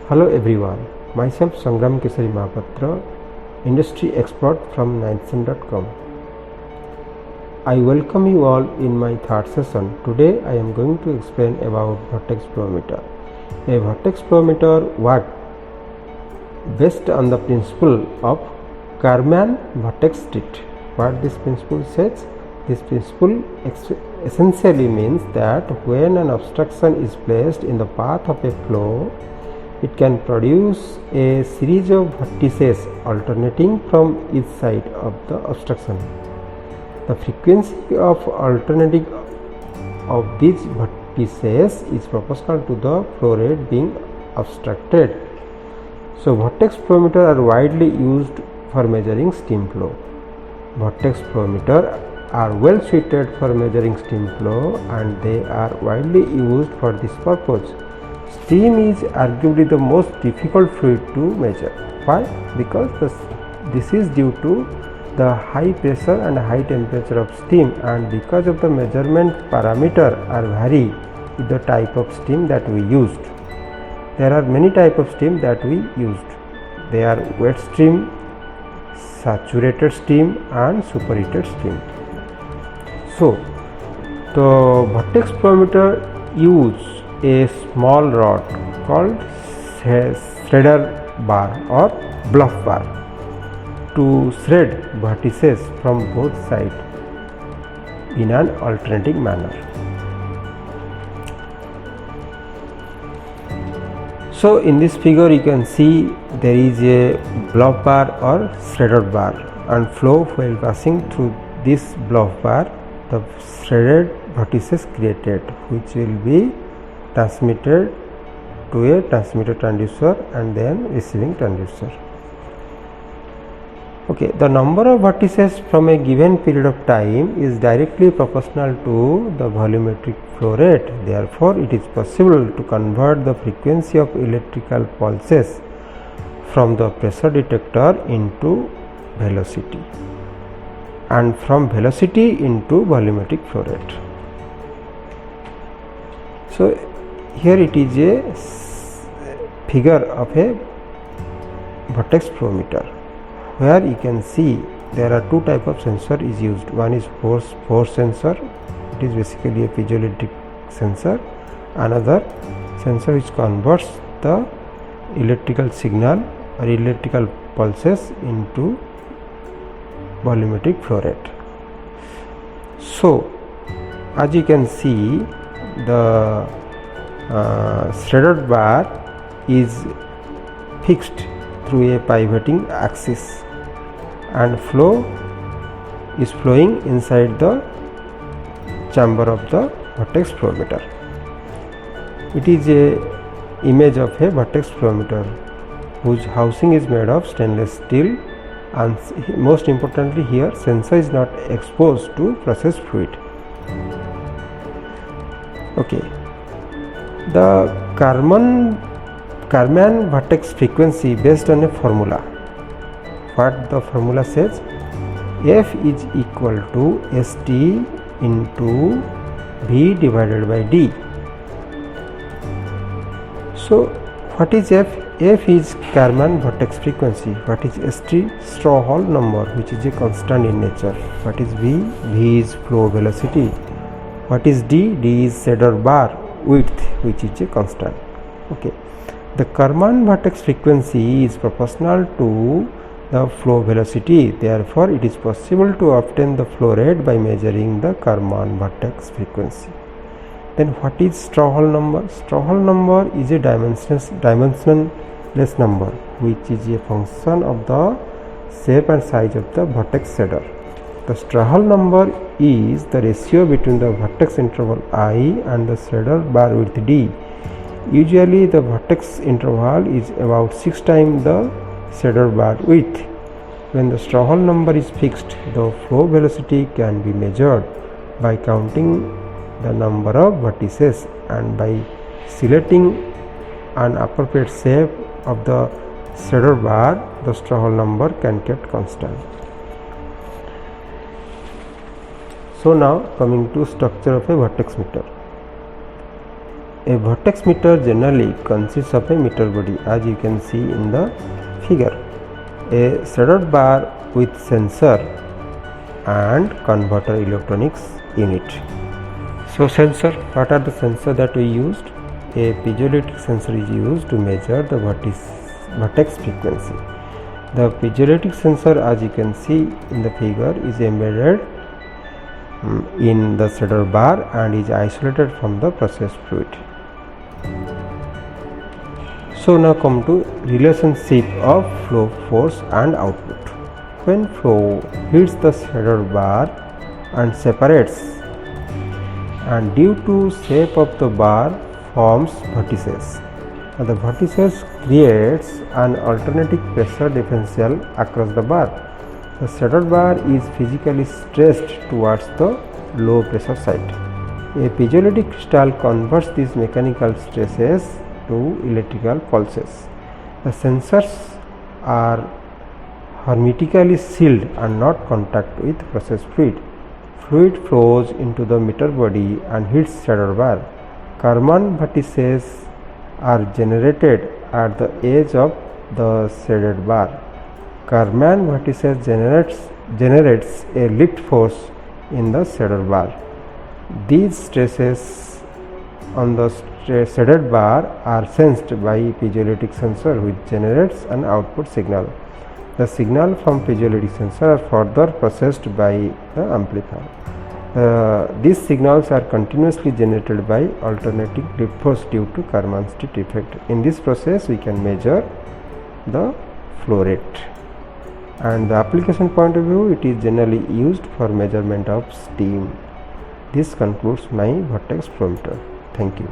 Hello everyone, myself Sangram Kesari Mahapatra, industry expert from 9th-Sen.com. I welcome you all in my third session. Today I am going to explain about vortex flow meter. A vortex flow meter works based on the principle of Karman vortex state. What this principle says? This principle essentially means that when an obstruction is placed in the path of a flow, it can produce a series of vortices alternating from each side of the obstruction. The frequency of alternating of these vortices is proportional to the flow rate being obstructed. So, vortex flow meter are widely used for measuring steam flow. Vortex flow meter are well suited for measuring steam flow and they are widely used for this purpose. Steam is arguably the most difficult fluid to measure. Why? Because this is due to the high pressure and high temperature of steam, and because of the measurement parameter are vary with the type of steam that we used. There are many types of steam that we used. They are wet steam, saturated steam and superheated steam. So, the vortex flow meter use a small rod called shredder bar or bluff bar to shred vortices from both sides in an alternating manner. So, in this figure you can see there is a bluff bar or shredder bar, and flow while passing through this bluff bar, the shredded vortices created, which will be transmitted to a transmitter transducer and then receiving transducer. Okay, the number of vortices from a given period of time is directly proportional to the volumetric flow rate. Therefore, it is possible to convert the frequency of electrical pulses from the pressure detector into velocity and from velocity into volumetric flow rate. So, here it is a figure of a vortex flow meter, where you can see there are two types of sensor is used. One is force sensor, it is basically a piezoelectric sensor. Another sensor which converts the electrical signal or electrical pulses into volumetric flow rate. So, as you can see, the shredded bar is fixed through a pivoting axis and flow is flowing inside the chamber of the vortex flow meter. It is a image of a vortex flow meter whose housing is made of stainless steel, and most importantly here sensor is not exposed to process fluid. Okay. The Karman vortex frequency based on a formula. What the formula says? F is equal to ST into V divided by D. So, what is F? F is Karman vortex frequency. What is ST? Straw-Hall number, which is a constant in nature. What is V? V is flow velocity. What is D? D is shredder bar width, which is a constant. Okay. The Karman vortex frequency is proportional to the flow velocity. Therefore, it is possible to obtain the flow rate by measuring the Karman vortex frequency. Then, what is Straw-Hall number? Straw-Hall number is a dimensionless number, which is a function of the shape and size of the vortex shredder. The Straw-Hall number is the ratio between the vortex interval I and the shredder bar width D. Usually the vortex interval is about 6 times the shredder bar width. When the Straw-Hall number is fixed, the flow velocity can be measured by counting the number of vortices, and by selecting an appropriate shape of the shredder bar, the Straw-Hall number can be kept constant. So, now coming to structure of a vortex meter. A vortex meter generally consists of a meter body, as you can see in the figure. A shaded bar with sensor and converter electronics unit. So sensor, what are the sensors that we used? A piezoelectric sensor is used to measure the vortex frequency. The piezoelectric sensor, as you can see in the figure, is embedded in the shaded bar and is isolated from the process fluid. So now come to relationship of flow force and output. When flow hits the shaded bar and separates, and due to shape of the bar forms vortices. Now the vortices creates an alternating pressure differential across the bar. The shaded bar is physically stressed towards the low pressure side. A piezoelectric crystal converts these mechanical stresses to electrical pulses. The sensors are hermetically sealed and not contact with process fluid. Fluid flows into the meter body and hits shaded bar. Karman vortices are generated at the edge of the shaded bar. Karman vortices generates a lift force in the shaded bar. These stresses on the shaded bar are sensed by piezoelectric sensor, which generates an output signal. The signal from piezoelectric sensor are further processed by the amplifier. These signals are continuously generated by alternating lift force due to Karman-Stitt effect. In this process, we can measure the flow rate. And the application point of view, it is generally used for measurement of steam. This concludes my vortex flow meter. Thank you.